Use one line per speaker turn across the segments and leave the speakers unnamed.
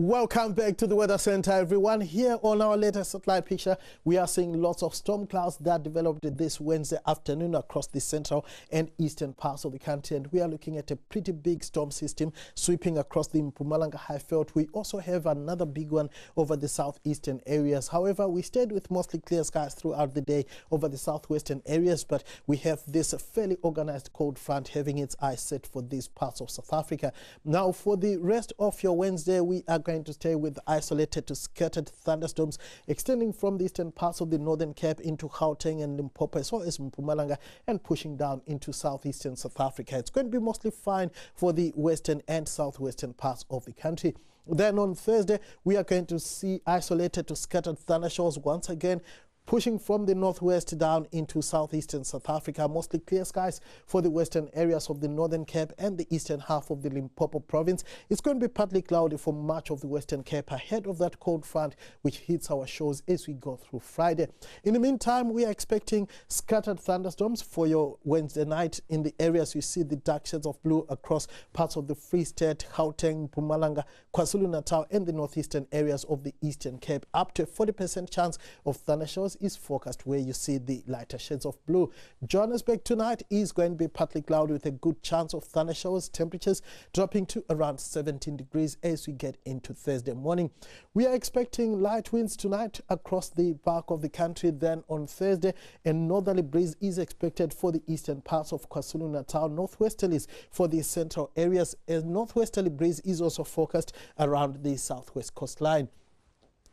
Welcome back to the Weather Center, everyone. Here on our latest satellite picture, we are seeing lots of storm clouds that developed this Wednesday afternoon across the central and eastern parts of the country. And we are looking at a pretty big storm system sweeping across the Mpumalanga Highveld. We also have another big one over the southeastern areas. However, we stayed with mostly clear skies throughout the day over the southwestern areas, but we have this fairly organized cold front having its eyes set for these parts of South Africa. Now, for the rest of your Wednesday, we are going to stay with isolated to scattered thunderstorms extending from the eastern parts of the Northern Cape into Gauteng and Limpopo, as well as Mpumalanga, and pushing down into southeastern South Africa. It's going to be mostly fine for the western and southwestern parts of the country. Then on Thursday, we are going to see isolated to scattered thunderstorms once again, pushing from the northwest down into southeastern South Africa. Mostly clear skies for the western areas of the Northern Cape and the eastern half of the Limpopo province. It's going to be partly cloudy for much of the Western Cape ahead of that cold front which hits our shores as we go through Friday. In the meantime, we are expecting scattered thunderstorms for your Wednesday night in the areas you see the dark shades of blue across parts of the Free State, Gauteng, Mpumalanga, KwaZulu-Natal and the northeastern areas of the Eastern Cape. Up to a 40% chance of thunderstorms is forecast where you see the lighter shades of blue. Johannesburg tonight is going to be partly cloudy with a good chance of thundershowers. Temperatures dropping to around 17 degrees as we get into Thursday morning. We are expecting light winds tonight across the bulk of the country. Then on Thursday, a northerly breeze is expected for the eastern parts of KwaZulu-Natal. Northwesterlies for the central areas. A northwesterly breeze is also forecast around the southwest coastline.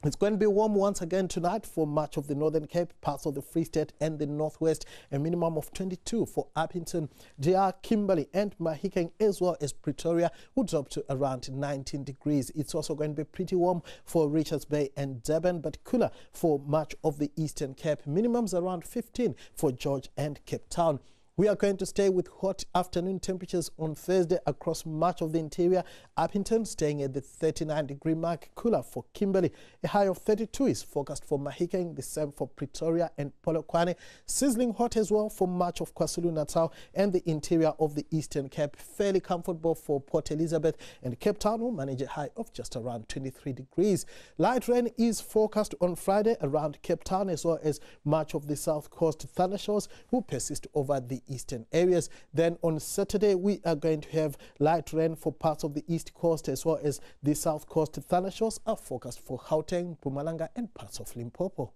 It's going to be warm once again tonight for much of the Northern Cape, parts of the Free State and the Northwest. A minimum of 22 for Appington, JR, Kimberley and Mahikeng, as well as Pretoria, will drop to around 19 degrees. It's also going to be pretty warm for Richards Bay and Durban, but cooler for much of the Eastern Cape. Minimums around 15 for George and Cape Town. We are going to stay with hot afternoon temperatures on Thursday across much of the interior. Appington staying at the 39-degree mark, cooler for Kimberley. A high of 32 is forecast for Mahikeng, the same for Pretoria and Polokwane. Sizzling hot as well for much of KwaZulu-Natal and the interior of the Eastern Cape. Fairly comfortable for Port Elizabeth, and Cape Town will manage a high of just around 23 degrees. Light rain is forecast on Friday around Cape Town as well as much of the south coast. Thundershowers will persist over the eastern areas. Then on Saturday, we are going to have light rain for parts of the east coast as well as the south coast. Thundershowers are forecast for Gauteng, Mpumalanga and parts of Limpopo.